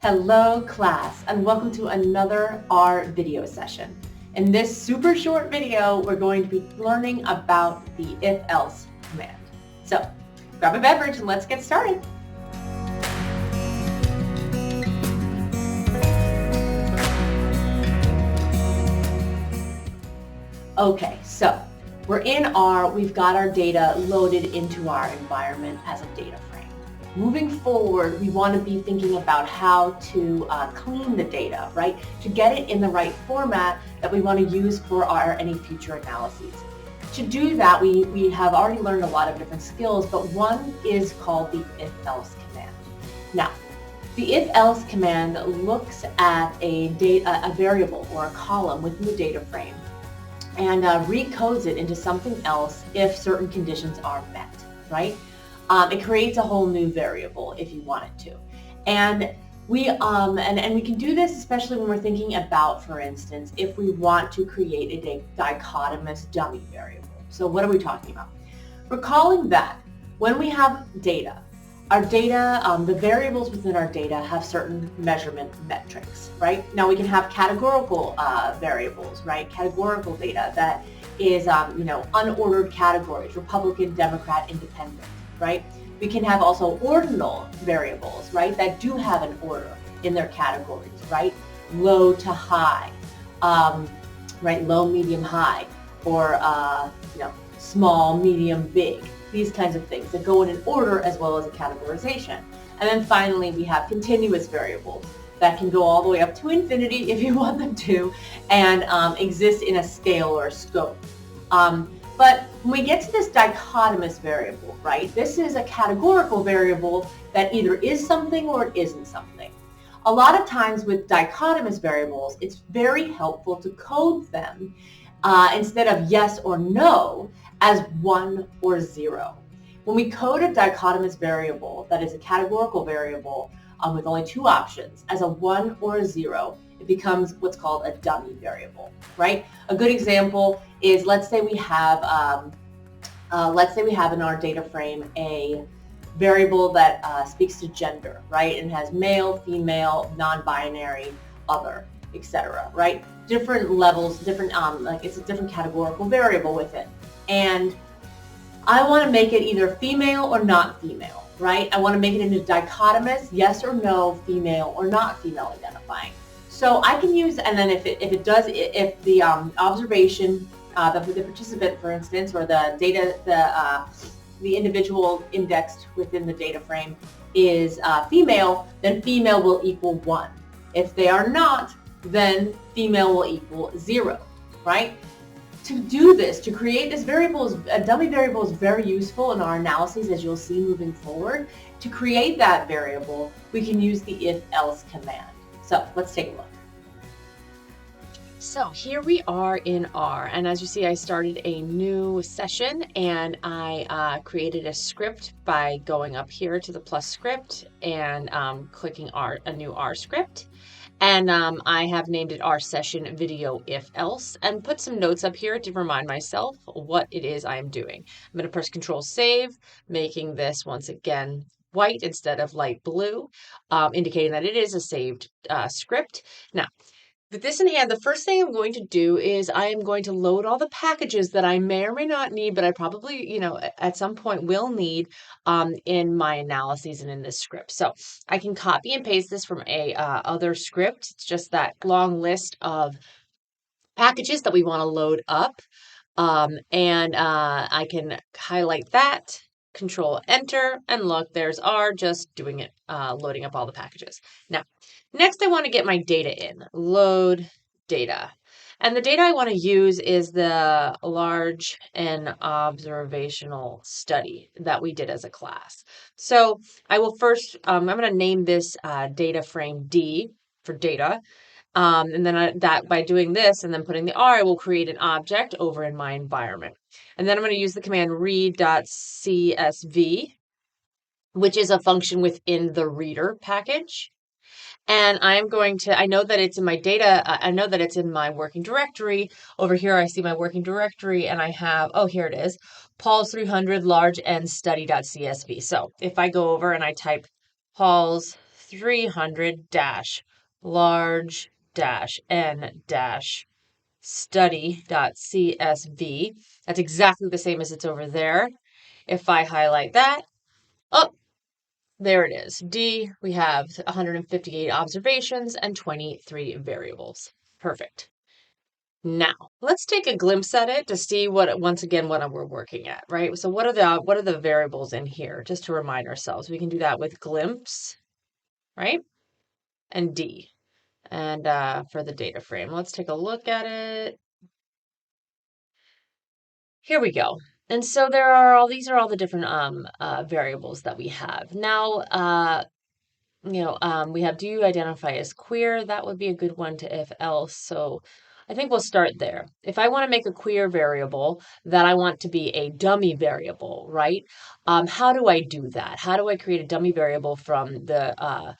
Hello class, and welcome to another R video session. In this super short video, we're going to be learning about the if-else command. So grab a beverage and let's get started. Okay, so we're in R, we've got our data loaded into our environment as a data frame. Moving forward, we want to be thinking about how to clean the data, right? To get it in the right format that we want to use for any future analyses. To do that, we have already learned a lot of different skills, but one is called the if-else command. Now, the if-else command looks at a variable or a column within the data frame and recodes it into something else if certain conditions are met, right? It creates a whole new variable if you want it to. And we can do this especially when we're thinking about, for instance, if we want to create a dichotomous dummy variable. So what are we talking about? Recalling that when we have data, our data, the variables within our data have certain measurement metrics, right? Now we can have categorical variables, right? Categorical data that is, unordered categories, Republican, Democrat, Independent, right? We can have also ordinal variables, right? That do have an order in their categories, right? Low to high, right? Low, medium, high, or, small, medium, big. These kinds of things that go in an order as well as a categorization. And then finally, we have continuous variables that can go all the way up to infinity if you want them to, and exist in a scale or a scope. But when we get to this dichotomous variable, right, this is a categorical variable that either is something or it isn't something. A lot of times with dichotomous variables, it's very helpful to code them instead of yes or no as 1 or 0. When we code a dichotomous variable that is a categorical variable with only two options as a 1 or a 0, it becomes what's called a dummy variable, right? A good example is, let's say we have in our data frame a variable that speaks to gender, right? And has male, female, non-binary, other, etc., right? Different levels, different it's a different categorical variable with it. And I want to make it either female or not female, right? I want to make it into dichotomous, yes or no, female or not female identifying. So I can use, and then if the observation, the participant, for instance, or the data, the individual indexed within the data frame is female, then female will equal 1. If they are not, then female will equal 0, right? To do this, to create this variable, a dummy variable is very useful in our analyses, as you'll see moving forward. To create that variable, we can use the if-else command. So let's take a look. So here we are in R, and as you see, I started a new session and I created a script by going up here to the plus script and clicking a new R script. And I have named it R session video if else and put some notes up here to remind myself what it is I'm doing. I'm going to press Control Save, making this once again white instead of light blue, indicating that it is a saved script. Now, with this in hand, the first thing I'm going to do is I am going to load all the packages that I may or may not need, but I probably, at some point will need in my analyses and in this script. So I can copy and paste this from a other script. It's just that long list of packages that we want to load up. And I can highlight that, Control Enter, and look, there's R just doing it, loading up all the packages. Now, next I want to get my data in, load data. And the data I want to use is the large and observational study that we did as a class. So I will first, I'm going to name this data frame D for data. And then by doing this and then putting the R, I will create an object over in my environment. And then I'm going to use the command read.csv, which is a function within the reader package. And I know that it's in my data. I know that it's in my working directory. Over here, I see my working directory and I have, here it is, Paul's 300 large and study.csv. So if I go over and I type Paul's 300 dash large dash n dash study.csv. That's exactly the same as it's over there. If I highlight that, oh, there it is. D, we have 158 observations and 23 variables. Perfect. Now, let's take a glimpse at it to see once again, what we're working at, right? So what are the variables in here? Just to remind ourselves, we can do that with glimpse, right? And D. And for the data frame, let's take a look at it. Here we go. And so these are all the different variables that we have. Now, we have, do you identify as queer? That would be a good one to if else. So I think we'll start there. If I want to make a queer variable that I want to be a dummy variable, right? How do I do that? How do I create a dummy variable from the,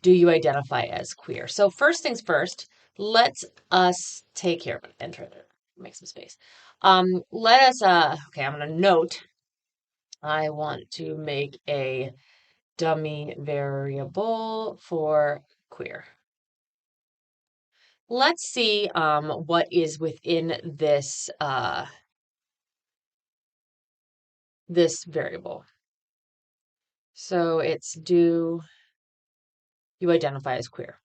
do you identify as queer? So first things first, let's us take here, enter it, make some space. Let us, okay, I'm going to note, I want to make a dummy variable for queer. Let's see what is within this this variable. So it's do you identify as queer?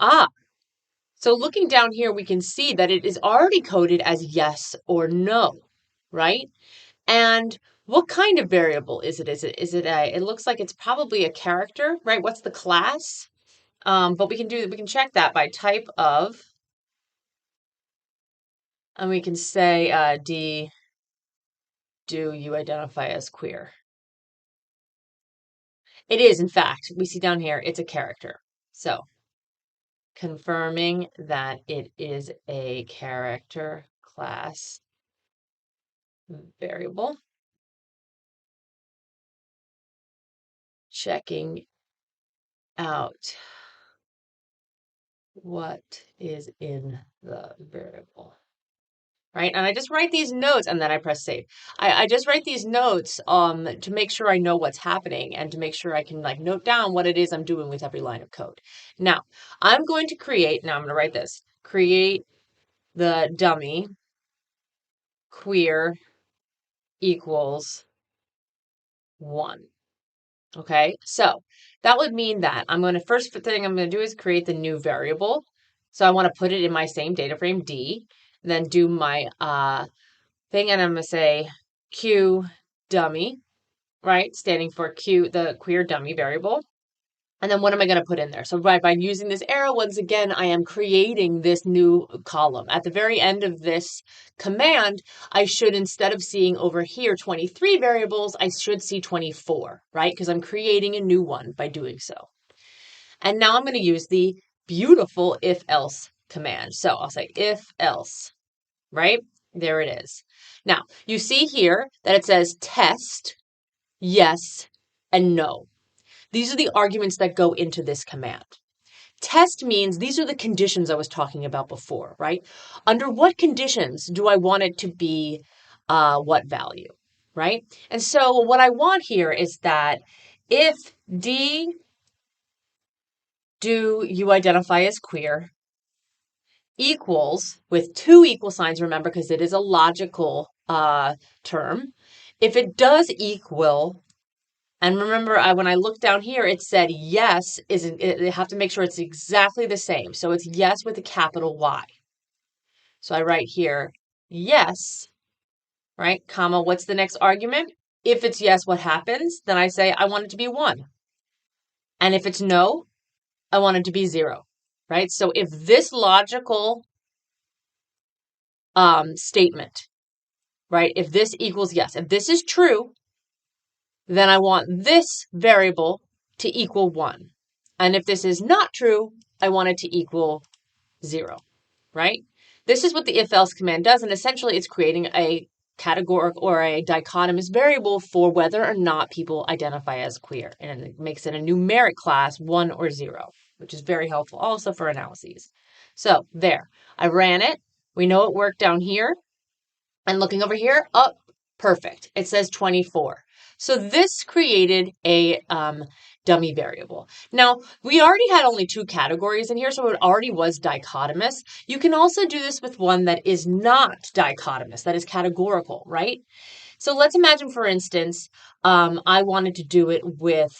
So looking down here, we can see that it is already coded as yes or no, right? And what kind of variable is it? Is it it looks like it's probably a character, right? What's the class? But we can check that by type of, and we can say D, do you identify as queer? It is, in fact, we see down here, it's a character. So confirming that it is a character class variable. Checking out what is in the variable. Right? And I just write these notes and then I press save. I just write these notes to make sure I know what's happening and to make sure I can like note down what it is I'm doing with every line of code. Now, I'm going to write this, create the dummy queer equals 1. Okay, so that would mean that first thing I'm going to do is create the new variable. So I want to put it in my same data frame D, then do my thing, and I'm going to say Q dummy, right? Standing for Q, the queer dummy variable. And then what am I going to put in there? So by using this arrow, once again, I am creating this new column. At the very end of this command, I should, instead of seeing over here 23 variables, I should see 24, right? Because I'm creating a new one by doing so. And now I'm going to use the beautiful if-else command. So I'll say if-else, right? There it is. Now, you see here that it says test, yes, and no. These are the arguments that go into this command. Test means these are the conditions I was talking about before, right? Under what conditions do I want it to be what value, right? And so what I want here is that if D, do you identify as queer, equals, with 2 equal signs, remember, because it is a logical term. If it does equal, and remember, when I looked down here, it said yes, you have to make sure it's exactly the same. So it's yes with a capital Y. So I write here, yes, right, comma, what's the next argument? If it's yes, what happens? Then I say, I want it to be 1. And if it's no, I want it to be 0, right? So if this logical statement, right, if this equals yes, if this is true, then I want this variable to equal 1. And if this is not true, I want it to equal 0, right? This is what the if-else command does, and essentially it's creating a categorical or a dichotomous variable for whether or not people identify as queer, and it makes it a numeric class, 1 or 0, which is very helpful also for analyses. So there, I ran it. We know it worked down here. And looking over here, perfect. It says 24. So this created a dummy variable. Now, we already had only two categories in here, so it already was dichotomous. You can also do this with one that is not dichotomous, that is categorical, right? So let's imagine, for instance, I wanted to do it with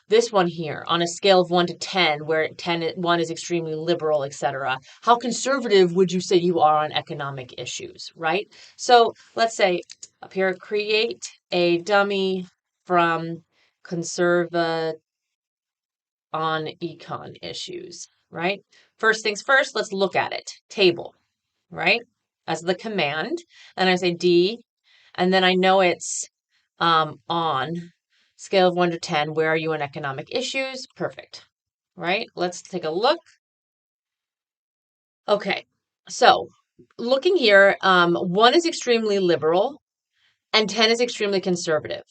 this one here on a scale of 1 to 10, where 1 is extremely liberal, etc. How conservative would you say you are on economic issues, right? So let's say up here, create a dummy from conserva on econ issues, right? First things first, let's look at it. Table, right? As the command. And I say D, and then I know it's on scale of 1 to 10. Where are you in economic issues? Perfect, right? Let's take a look. Okay, so looking here, 1 is extremely liberal and 10 is extremely conservative.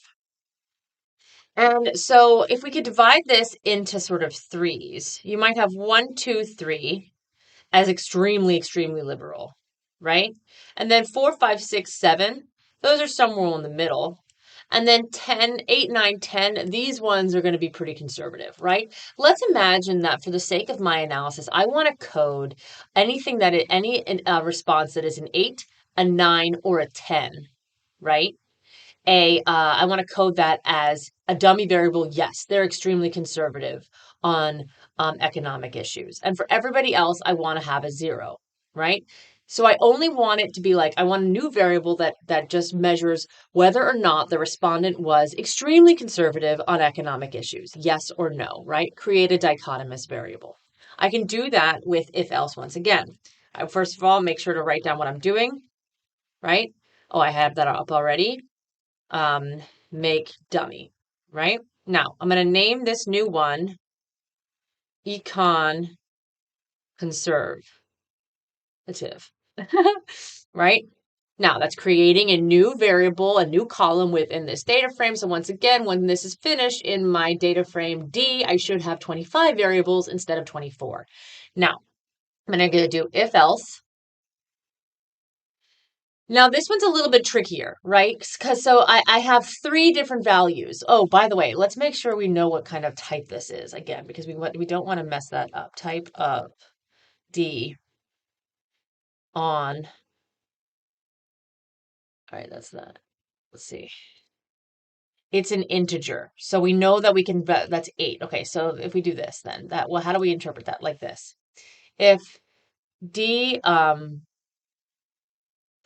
And so if we could divide this into sort of threes, you might have 1, 2, 3 as extremely, extremely liberal, right? And then 4, 5, 6, 7, those are somewhere in the middle. And then 10, 8, 9, 10, these ones are going to be pretty conservative, right? Let's imagine that for the sake of my analysis, I want to code anything that any response that is an 8, a 9, or a 10, right? I want to code that as a dummy variable. Yes, they're extremely conservative on economic issues. And for everybody else, I want to have a 0, right? So I only want it to be like, I want a new variable that just measures whether or not the respondent was extremely conservative on economic issues, yes or no, right? Create a dichotomous variable. I can do that with if else once again. First of all, make sure to write down what I'm doing, right? Oh, I have that up already. um, make dummy, right? Now, I'm going to name this new one econ conservative, right? Now, that's creating a new variable, a new column within this data frame. So once again, when this is finished in my data frame D, I should have 25 variables instead of 24. Now, I'm going to do if else. Now, this one's a little bit trickier, right? Because so I have 3 different values. Oh, by the way, let's make sure we know what kind of type this is again, because we don't want to mess that up. Type of D on. All right, that's that. Let's see. It's an integer. So we know that we can, that's 8. Okay, so if we do this, then well, how do we interpret that? Like this. If D,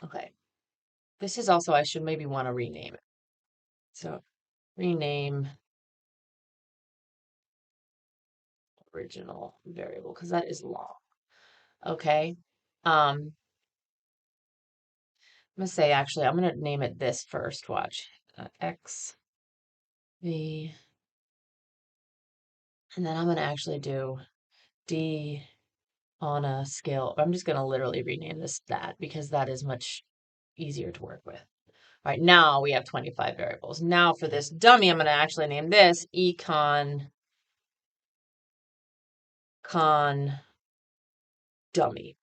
okay, this is also, I should maybe want to rename it. So rename original variable, because that is long. Okay. I'm gonna say actually, I'm gonna name it this first. Watch. X, V, and then I'm gonna actually do D on a scale. I'm just gonna literally rename this that because that is much easier to work with. All right, now we have 25 variables. Now for this dummy, I'm gonna actually name this econ con dummy.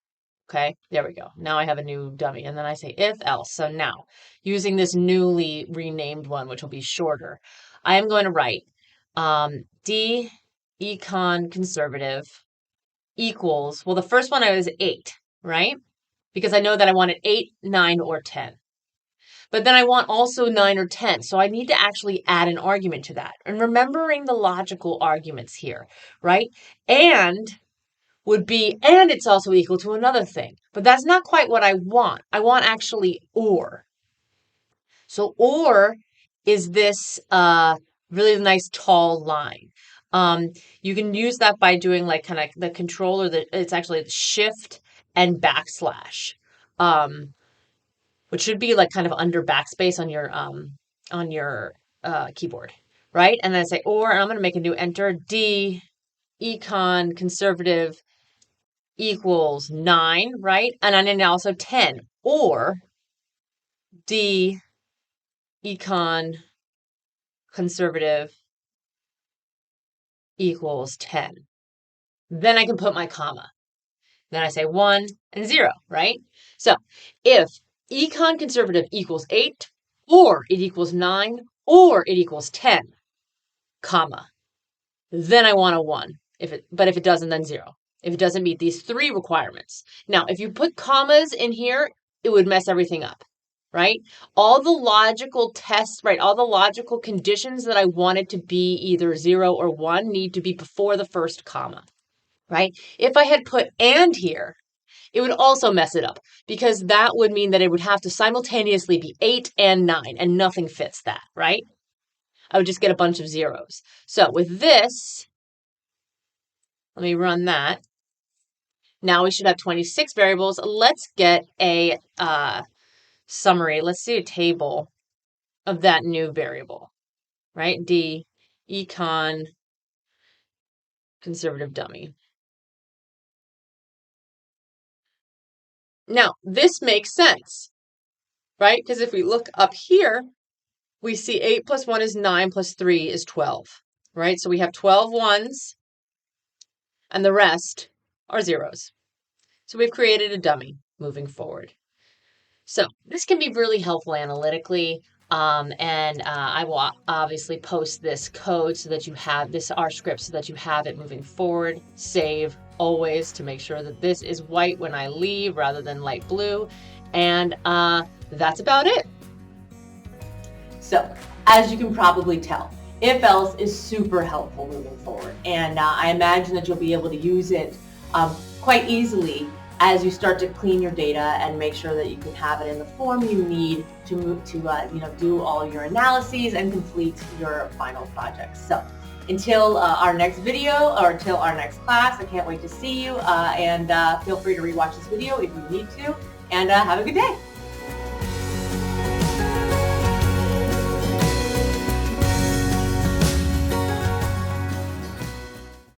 Okay, there we go. Now I have a new dummy. And then I say if else. So now, using this newly renamed one, which will be shorter, I am going to write D econ conservative equals, well, the first one I was 8, right? Because I know that I wanted 8, 9, or 10. But then I want also 9 or 10. So I need to actually add an argument to that. And remembering the logical arguments here, right? And would be, and it's also equal to another thing. But that's not quite what I want. I want actually or. So or is this really nice tall line. You can use that by doing like kind of the controller that it's actually shift and backslash, which should be like kind of under backspace on your keyboard, right? And then I say or, and I'm going to make a new enter D econ conservative equals 9, right? And then also 10, or D econ conservative equals 10. Then I can put my comma. Then I say 1 and 0, right? So if econ conservative equals 8, or it equals 9, or it equals 10, comma. Then I want a 1. But if it doesn't, then 0. If it doesn't meet these 3 requirements. Now, if you put commas in here, it would mess everything up, right? All the logical tests, right? All the logical conditions that I want it to be either 0 or 1 need to be before the first comma, right? If I had put and here, it would also mess it up because that would mean that it would have to simultaneously be 8 and 9, and nothing fits that, right? I would just get a bunch of zeros. So with this, let me run that. Now we should have 26 variables. Let's get a summary. Let's see a table of that new variable, right? D, econ, conservative dummy. Now, this makes sense, right? Because if we look up here, we see 8 plus 1 is 9 plus 3 is 12, right? So we have 12 ones, and the rest are zeros. So we've created a dummy moving forward. So this can be really helpful analytically. And I will obviously post this code so that you have this R script so that you have it moving forward. Save always to make sure that this is white when I leave rather than light blue. And that's about it. So, as you can probably tell, if-else is super helpful moving forward. And I imagine that you'll be able to use it quite easily as you start to clean your data and make sure that you can have it in the form you need to move to do all your analyses and complete your final projects. So until our next video or until our next class, I can't wait to see you, and feel free to rewatch this video if you need to, and have a good day.